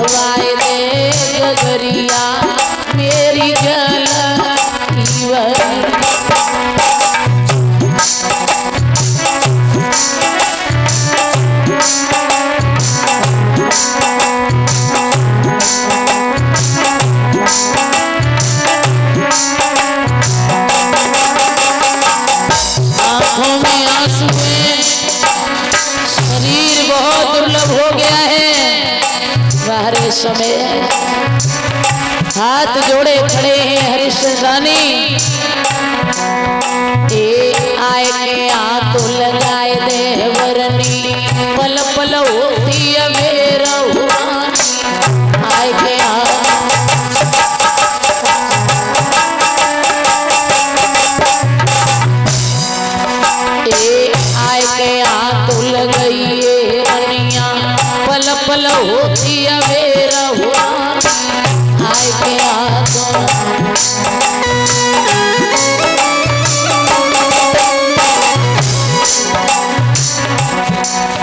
उठवाए दे गगरिया मेरी आंखों में आंसू है, शरीर बहुत दुर्लभ हो गया है। बाहरे समय हाथ जोड़े खड़े हैं हरिश्चंद्र रानी। आए के हाथ लगाए दे वरनी पल पल होती मेरा आए के हाथ लगई रनिया पल पल होती मेरा आए के हाथ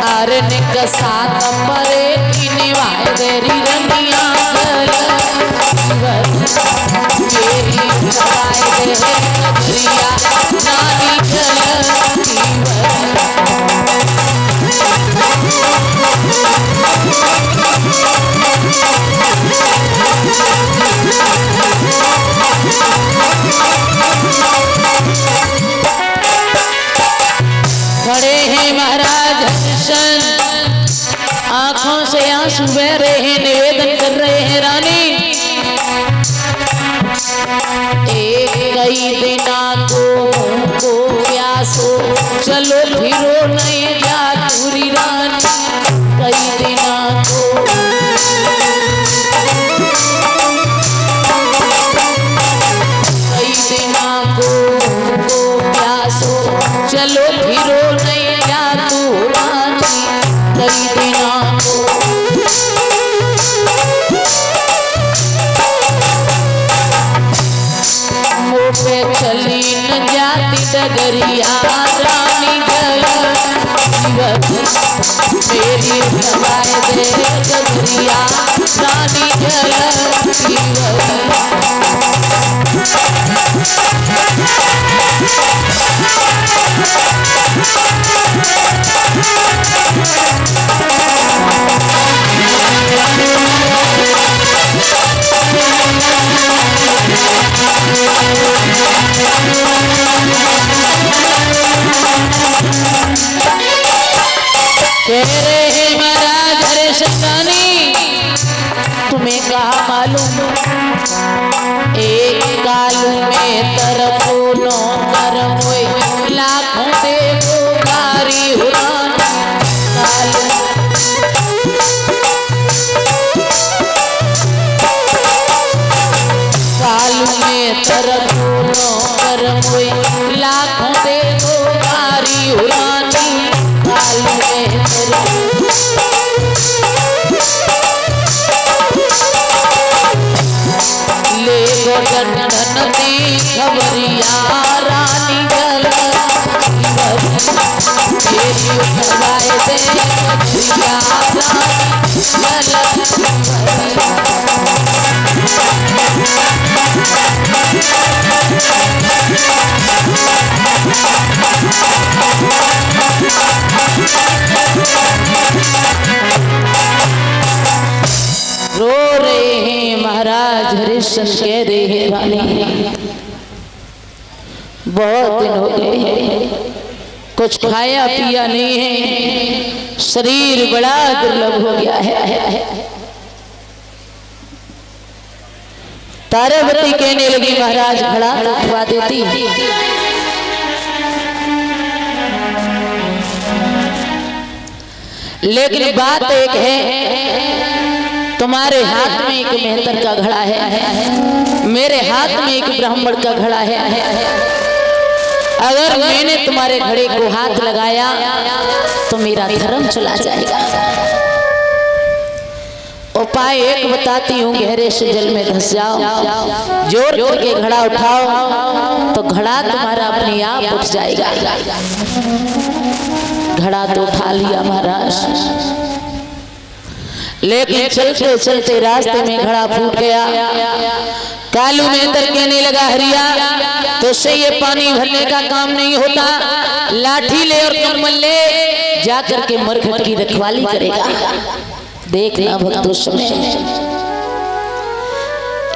आरने का साथ परे की निभाए देरी रनिया मेरी निभाए दे नगरिया नानी खड़े हैं महाराज हरिश्चंद्र, आंखों से आंसू बह रहे हैं, निवेदन कर रहे हैं रानी। एक कई दिना को प्यासो चलो फिरो नहीं जा पूरी रानी कई दिना को प्यासो चलो फिरो नहीं जा तू रानी कई दिना को मुँह पे चली न जाती डगरिया रानी मेरी उठवाए दे डगरिया रानी कह रहे हैं महाराज हरिश्चंद्र, तुम्हें कहा मालूम एक काल में तरफो नो करम लाखों देखो कारी हुरानी काल में तरफो नो करम लाखों देखो कारी हुरानी काल में ले गो धन दी खबरिया रानी मेरी उठवाए दे खबरिया रो रहे हैं महाराज हरिश्चंद्र, कह रहे हैं रानी बहुत दिन हो गए हैं, कुछ खाया पिया नहीं है, शरीर बड़ा दुर्लभ हो गया है। तारावती कहने लगी महाराज घड़ा उठवा देती। लेकिन बात एक है, तुम्हारे हाथ में एक मेहतर का घड़ा है, मेरे हाथ में एक ब्राह्मण का घड़ा है। अगर मैंने तुम्हारे घड़े को हाथ लगाया तो मेरा धर्म चला जाएगा। उपाय एक बताती हूँ, गहरे से जल में धंस जाओ, जोर करके घड़ा उठाओ तो घड़ा तुम्हारा अपने आप उठ जाएगा। घड़ा तो उठा लिया महाराज, लेकिन चलते चलते रास्ते में घड़ा फूट गया। कालू मेहतर कहने लगा, हरिया तो से ये पानी भरने का काम नहीं होता, लाठी ले और कमल ले, जाकर के मरघट की रखवाली करेगा। देखना भक्तों, समय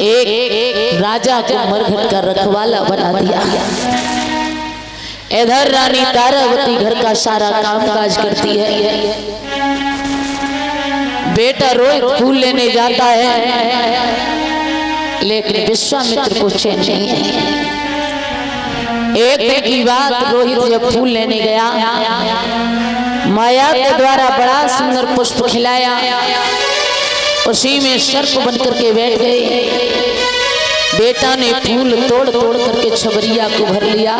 एक राजा को मरघट का रखवाला बना दिया। इधर रानी तारावती घर का सारा कामकाज करती है। बेटा रोहित फूल लेने जाता है, लेकिन विश्वामित्र को चैन नहीं है। एक दिन की बात, रोहित जब फूल लेने गया, माया के द्वारा बड़ा सुंदर पुष्प खिलाया, उसी में सर्प बनकर के बैठ गए। बेटा ने फूल तोड़ तोड़ करके छबरिया को भर लिया।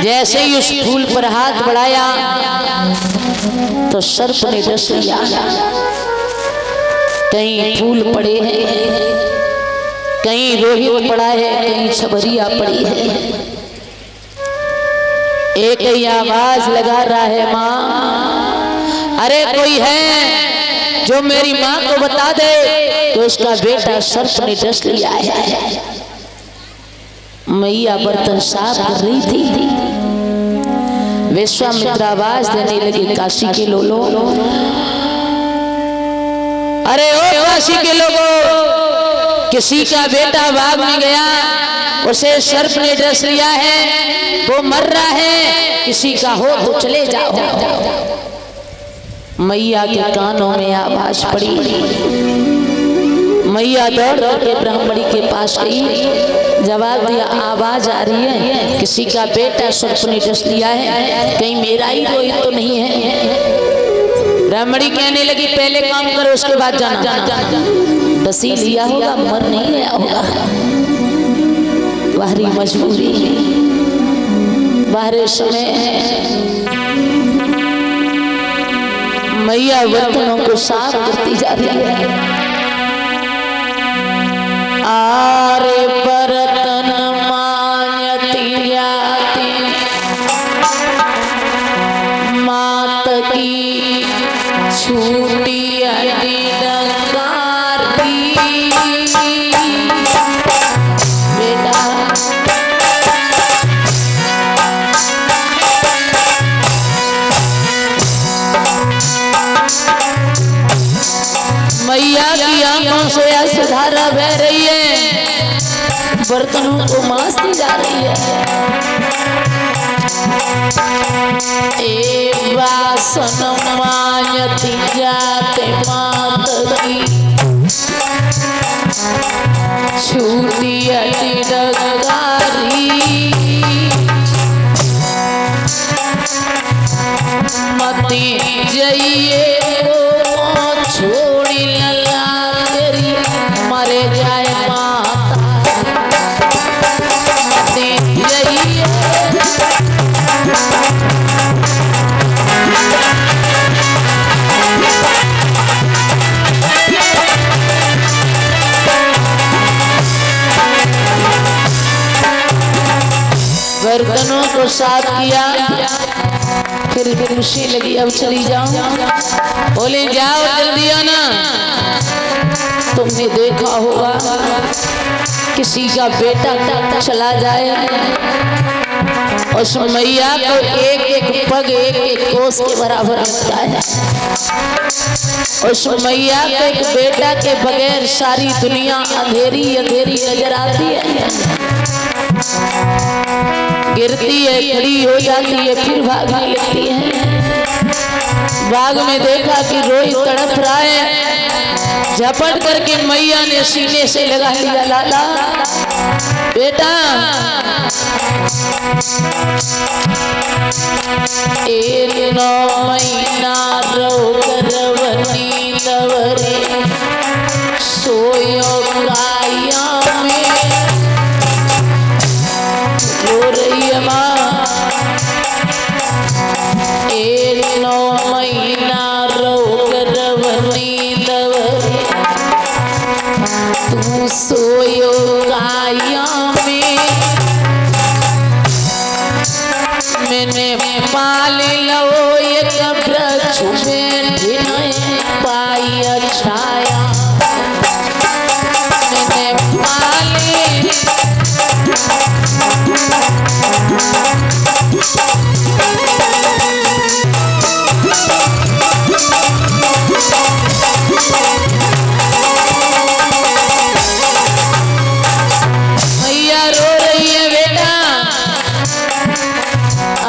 जैसे ही उस फूल पर हाथ बढ़ाया तो सर्प ने डस लिया। कहीं फूल पड़े हैं, कहीं रोहित पड़ा है, कहीं छबरिया पड़ी है। एक ही आवाज लगा रहा है, माँ, अरे कोई है जो मेरी माँ को बता दे तो उसका बेटा सर्प ने डस लिया है। मैया बर्तन साफ कर रही थी। विश्वामित्र आवाज देने लगे, काशी के लोगों, अरे ओ काशी के लोगों, किसी का बेटा बाग में गया, उसे सर्प ने डस लिया है, वो मर रहा है, किसी का हो तो चले जाओ। मैया के कानों में आवाज पड़ी। मैया दौड़ करके ब्राह्मणी के पास गई, जवाब दिया, आवाज आ रही है, किसी का बेटा सर्प ने डस लिया है, कहीं मेरा ही रोहित तो नहीं है। ब्राह्मणी कहने लगी, पहले काम करो उसके बाद जाना। डसी लिया होगा, मर नहीं गया होगा। बाहरी मजबूरी, बाहरी समय। मैया बर्तनों को साफ करती जा रही है। आरे बर्तन मांजती जाती, मात की छूटी अड़ी नकारती। बेटा मैया की आंखों से धारा बह रही है, बर्तनों को मांजती जा रही है। ए वासन मांजती जाते मात की छूटी अटी डगारी। मती जइए छोड़ी लला तेरी, मरे जाए माता। मती जइए बर्तनों को साफ किया, फिर खुशी लगी, अब चली जाऊं। बोले जाओ जल्दी आना। तुमने देखा होगा किसी का बेटा चला जाए, उस मैया को एक एक पग एक एक कोस के बराबर लगता है। उस मैया को एक बेटा के बगैर सारी दुनिया अंधेरी अंधेरी नजर आती है। गिरती है, खड़ी हो जाती है, फिर भागने लगती है। बाग में देखा कि रोहित तड़प रहा है, झपट करके मैया ने सीने से लगा लिया, लाला बेटा। ए 9 महीना रो करवनी तवरे, सोयो काया में रो रही है माँ। ए 9 महीना रो करवनी तवरे, तू सोयो काया में। मैंने पाल लो एक वृक्ष में ढिनाए, छाया मैंने पाली मैया रो रही है बेटा।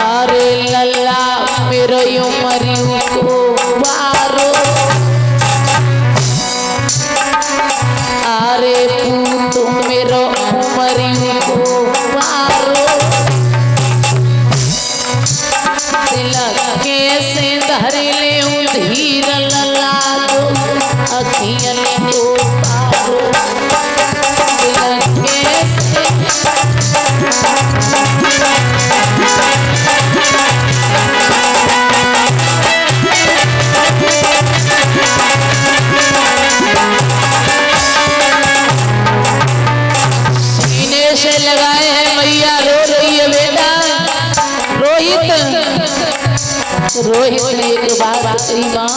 अरे लल्ला मेरो उमरियों को बारो अरे पूत मेरो उमरियों को बारो तिलक कैसे धर ले धीर लल्ला दो अखियन को पारो तिलक कैसे लगाए हैं। मैया रो रही है बेटा। रोहित ने एक बात कही माँ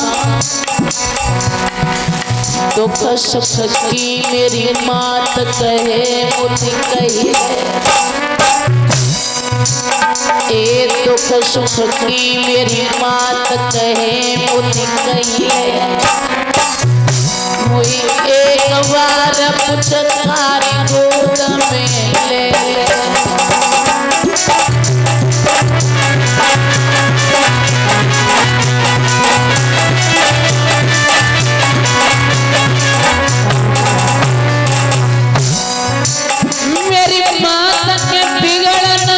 दुख सुख की मेरी मात कहे मुझे कही ए दुख सुख की मेरी मात कहे मुझे कही मुझे एक बार पुचकारी गोद में ले मेरी माता के बिगड़न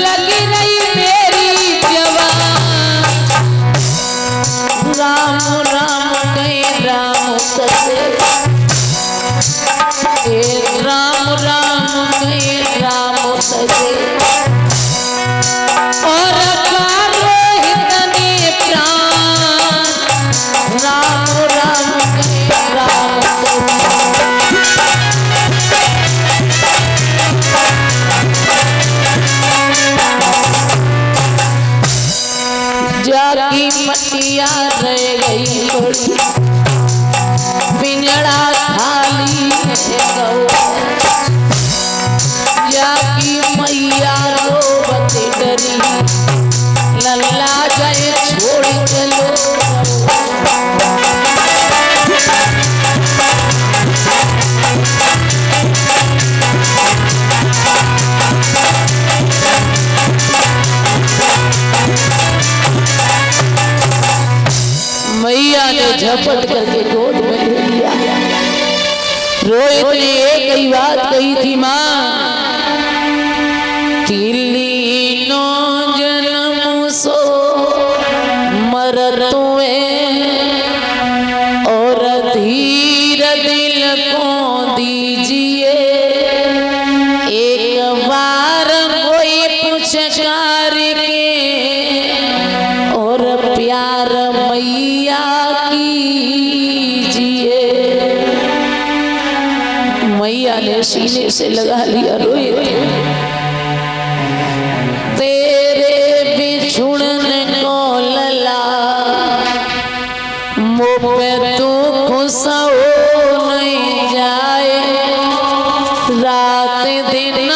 लगी रही मेरी जवान राम राम कहीं राम ससे राम राम कहीं राम ससे और रोहित ने प्राण राम राम कहीं राम जागी मटिया रह गई थोड़ी पिंजड़ा खाली जागी मैया रोबत डरी लल्ला जाए छोड़ चलो मैया ने झपट करके गोद में ले लिया। रोहित ने एक ही बात कही थी माँ तीनो जन्म सो मरतुए और धीर दिल को दीजिए एक बार कोई पुचकार के और प्यार मैया कीजिए। मैया ने सीने से लगा लिया रोहित तेरे बिछुड़ने को लला मुँह पे तू खुश हो नहीं जाए रात दिन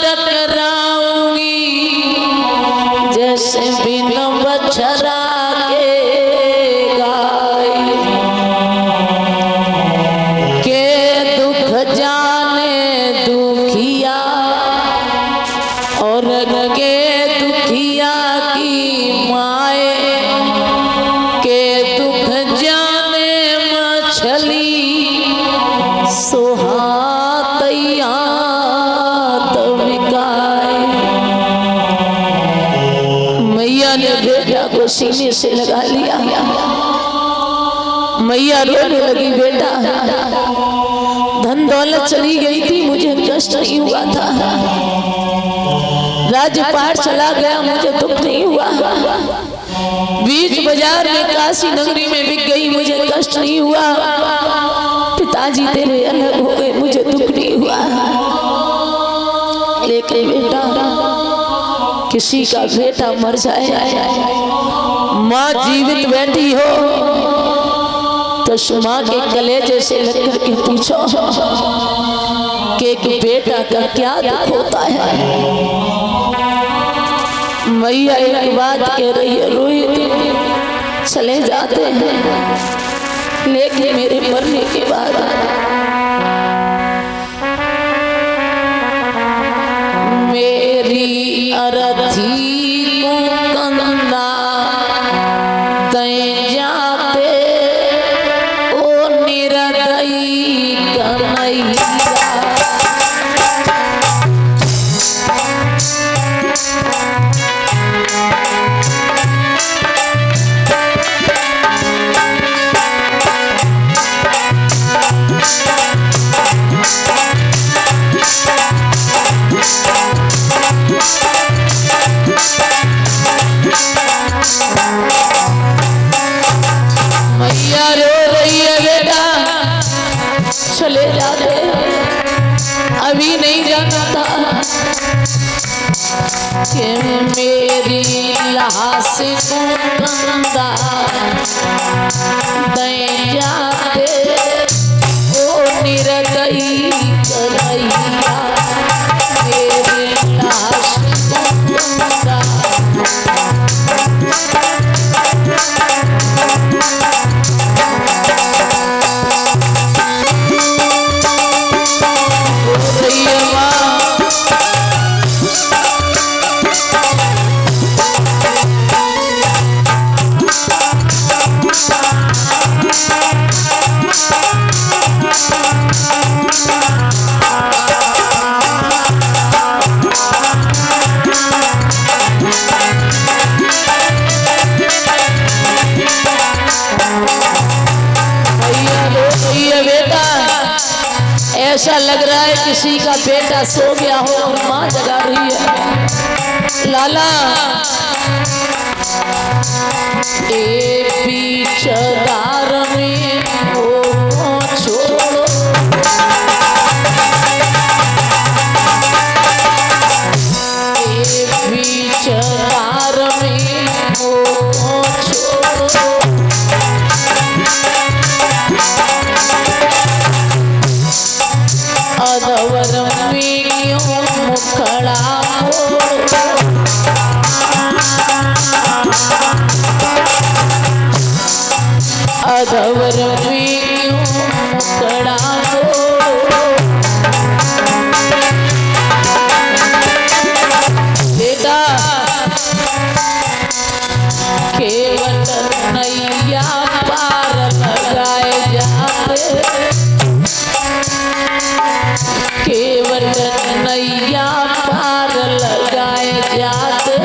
टकराऊंगी जैसे बिन बछरा सीने से लगा लिया। मैया रोने लगी बेटा धन दौलत चली गई थी मुझे कष्ट नहीं हुआ था राजपाट चला गया मुझे दुख नहीं हुआ बीच बाजार में काशी नगरी में बिक गई मुझे कष्ट नहीं हुआ पिताजी तेरे अलग हो गए मुझे दुख नहीं हुआ लेकिन बेटा किसी का बेटा मर जाए माँ जीवित बैठी हो माँ के कलेजे से लग करके पूछो कि एक बेटा का क्या दुख होता है। मैया एक बात कह रही है, रोहित चले जाते हैं लेकिन मेरे मरने के बाद मेरी अरथी को कंदा दे जाते ओ निरदई कन्हैया। मैया रो रही है, बेटा चले जाते अभी नहीं जानता कि मेरी लाश को कंधा दे जाते ओ निरदई कन्हैया। मेरी लाश को कंधा ऐसा लग रहा है किसी का बेटा सो गया हो और माँ जगा रही है। लाला बीचदार में वो छोड़ो, बीचदार में वो छोड़ो, अधवर में क्यों मुखड़ा मोड़ो, अधवर में क्यों मुखड़ा मोड़ो। बेटा केवल नैया पार लगाए जाते, केवल नैया पार लगाए जाते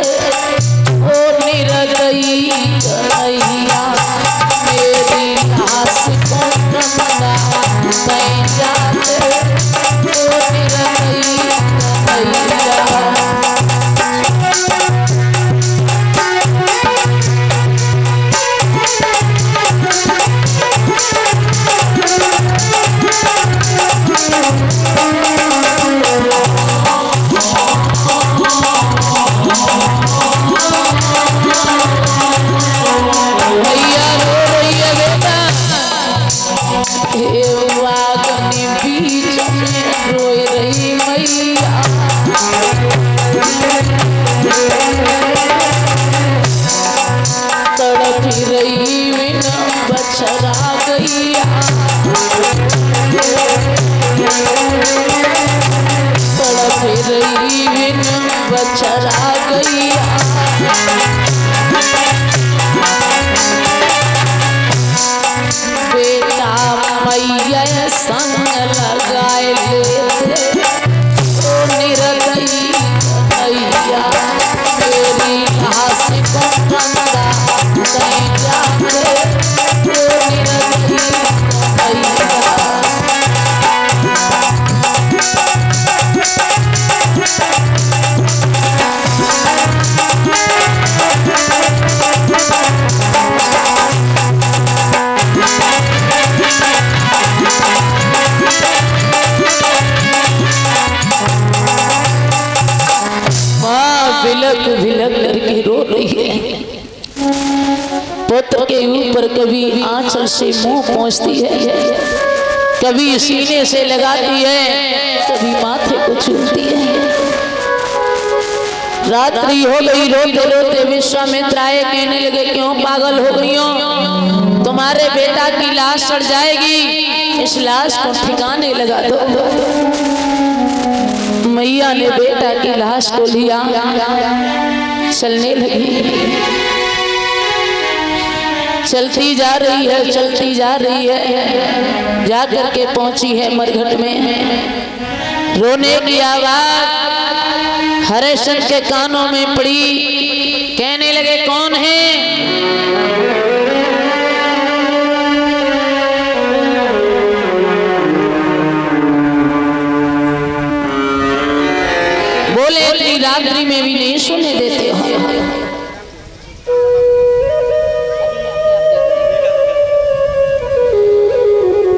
ओ निरदई कन्हैया। मेरी लाश को कंधा दे जाते ओ निरदई कन्हैया। बीच में रोए रही मैया, तड़प रही बिना बछड़ा गैया, तड़प रही बिना बछड़ा गैया। बेटा मैया संग लगाए लेते ओ निरदई कन्हैया। मेरी लाश को कंधा दे जाते ओ निरदई कन्हैया। आंचल से मुंह पोंछती है, कभी सीने से लगाती है, कभी माथे को छूती है। रात्रि हो गई, रोते रोते विश्वामित्र आए, कहने लगे क्यों पागल हो गई हो? तुम्हारे बेटा की लाश सड़ जाएगी, इस लाश को ठिकाने लगा दो। मैया ने बेटा की लाश को लिया, चलने लगी, चलती जा रही है, चलती जा रही है, जाकर के पहुंची है मरघट में। रोने की आवाज हरिश्चंद्र के कानों में पड़ी, कहने लगे कौन है? बोले इतनी रात्रि में भी नहीं सुनने देते हो।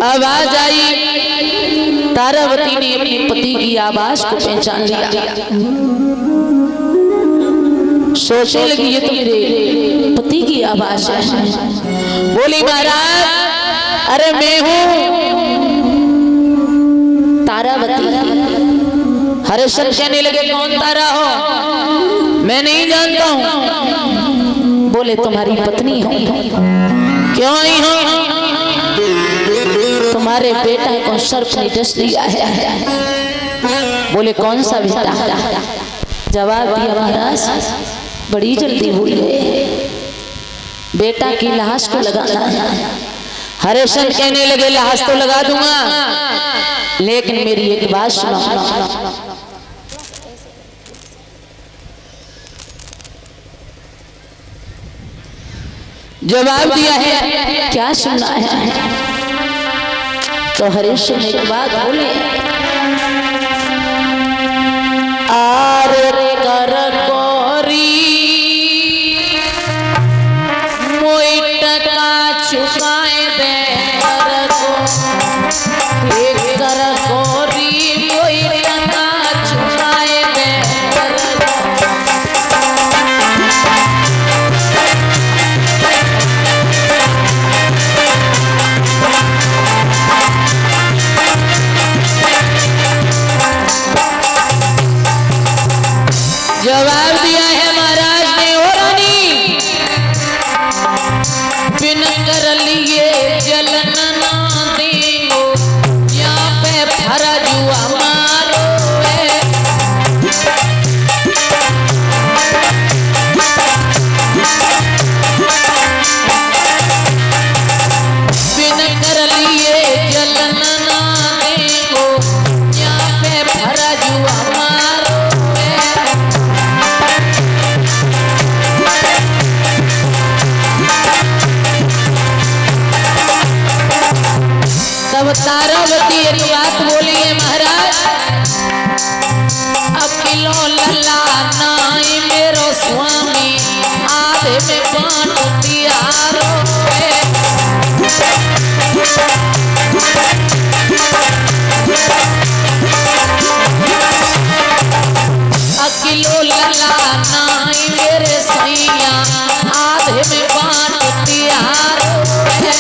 आवाज आई, तारावती ने अपने पति की आवाज को पहचान लिया, सोचने लगी ये तो मेरे पति की आवाज है। बोली महाराज, अरे मैं हूँ तारावती। हरिश्चंद्र कहने लगे कौन तारा हो? मैं नहीं जानता हूँ। बोले तुम्हारी पत्नी हो। क्यों आई हो? तुम्हारे बेटा को सर्प ने डस लिया है। बोले कौन सा बेटा? जवाब दिया महाराज, बड़ी जल्दी भूल गए, बेटा की लाश को लगाना है। हरिश्चंद्र कहने लगे लाश तो लगा दूंगा, लेकिन मेरी एक बात सुनो। जवाब दिया है, क्या सुनना है? तो हरिश्चंद्र ने एक बात बोले, आरे कर कोरी मोई टका चुकाए दे कर को, एक कर कोरी मोई टका चुकाए दे कर को। जवाब दिया है महाराज ने, ओ रानी बिन कर लिए जलन ना देंगो, यहाँ पे फरा जुआ मारो है। बिन कर लिए जलन ना देंगो, यहाँ पे फरा जुआ मारो है। तब तारावती एक बात बोली है महाराज, अकिलो लल्ला नाई मेरो स्वामी, आधे में बांट दिया रो है। अकिलो लल्ला नाई मेरे सैया, आधे में बांट दिया रो है।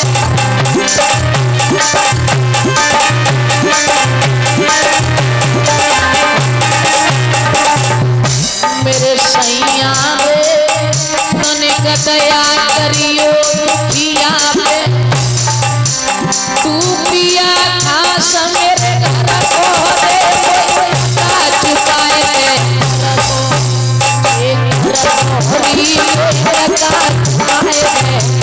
मेरे सैया तनिक दया करियो पिया पे, तू पिया खास मेरे घर को दे, का चुकाए दे एक हरी का चुकाए दे।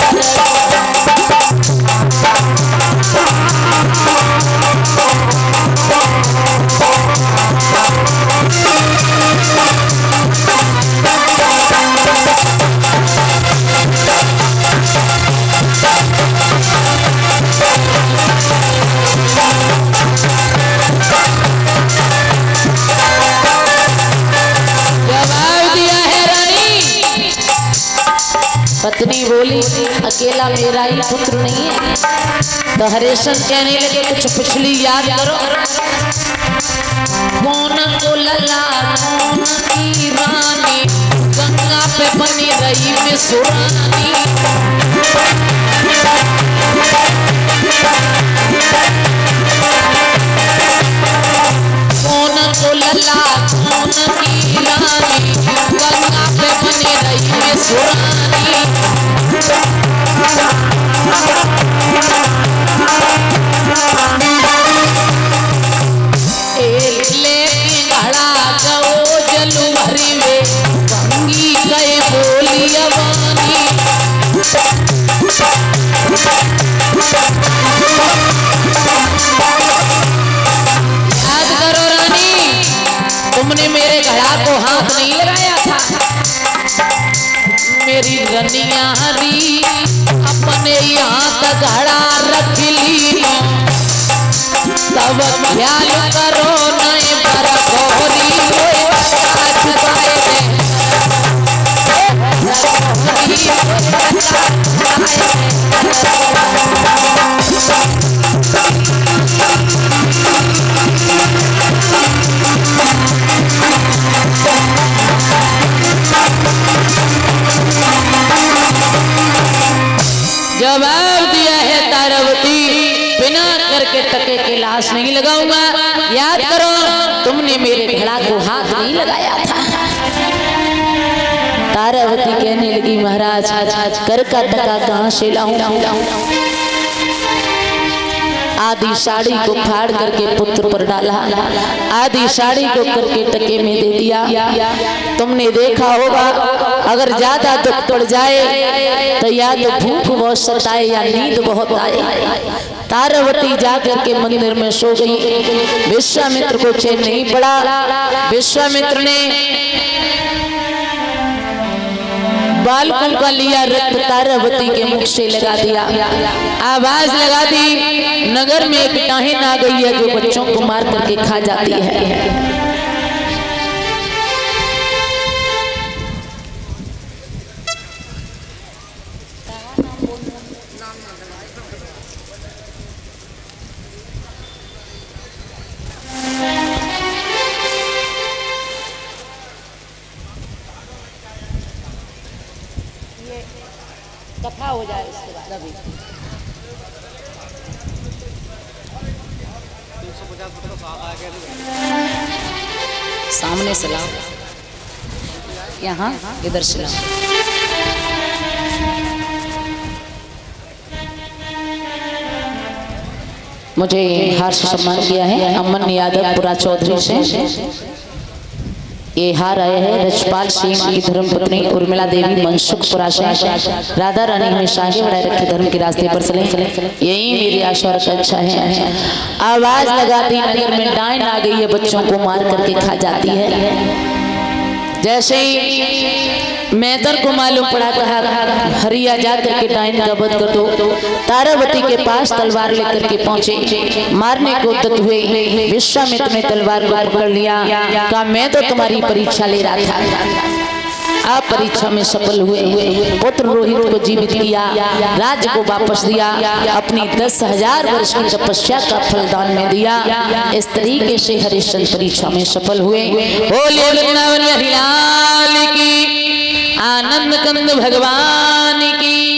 पत्नी बोली अकेला मेरा ही पुत्र नहीं है। तो हरिश्चंद्र कहने लगे कुछ पिछली याद करो। कौन को लला कौन की रानी, गंगा पे बनी रही में सुरानी। कौन को लल्ला कौन की रानी, गंगा पे बनी रही है सुरानी। लेकिन घड़ा गो जलू भरी वे गंगी गए बोली अवानी। याद करो रानी, तुमने मेरे घड़ा को हाथ नहीं लगाया था। मेरी रनिया हरी अपने यहाँ तक घड़ा रख ली, तब ख्याल करो नहीं पर गोरी छुपाए जवाब दिया है तारावती, बिना करके टके के लाश नहीं लगाऊंगा। याद करो तुमने मेरे घड़ा को हाथ नहीं लगाया था। तारावती कहने लगी महाराज कर का टका कहां से लाऊं। आधी साड़ी को फाड़ करके पुत्र पर डाला, आधी साड़ी को करके टके में दे दिया। तुमने देखा होगा अगर ज्यादा दुख पड़ जाए तो या तो भूख बहुत सताए या नींद बहुत आए। तारावती जाकर के मंदिर में सो गई। विश्वामित्र को चैन नहीं पड़ा। विश्वामित्र ने बालकुल का लिया रक्त तारावती के मुख से लगा दिया, आवाज लगा दी नगर में एक डाहिन आ गई है जो बच्चों को मार करके खा जाती है। कथा हो जाए इसके बाद अभी 350 सामने से लाओ, यहाँ इधर से लाओ। मुझे हार से सम्मान किया है अमन यादव पुरा चौधरी से। ये हार आए हैं रजपाल सिंह की धर्मपत्नी उर्मिला देवी मनसुखपुरा से। राधा रानी हमेशा आगे बढ़ाए रखे, धर्म के रास्ते पर चले, यही मेरी आशा और आकांक्षा है। आवाज लगाती नगर में डायन आ गई है, बच्चों को मार करके खा जाती है। जैसे ही मैदर को मालूम पड़ा कहा हरिया जा करके डायन का वध कर दो। तारावती के पास तलवार लेकर के पहुंचे, मारने को उद्यत हुए। विश्वामित्र ने तलवार को पकड़ लिया, कहा मैं तो तुम्हारी परीक्षा ले रहा था। आप परीक्षा में सफल हुए। पुत्र रोहित को जीवित किया, राज्य को वापस दिया, अपनी 10,000 वर्ष की तपस्या का फलदान में दिया। इस तरीके से हरिश्चंद्र परीक्षा में सफल हुए। बोले वृंदावन हरि लाल की, आनंद कंद भगवान की।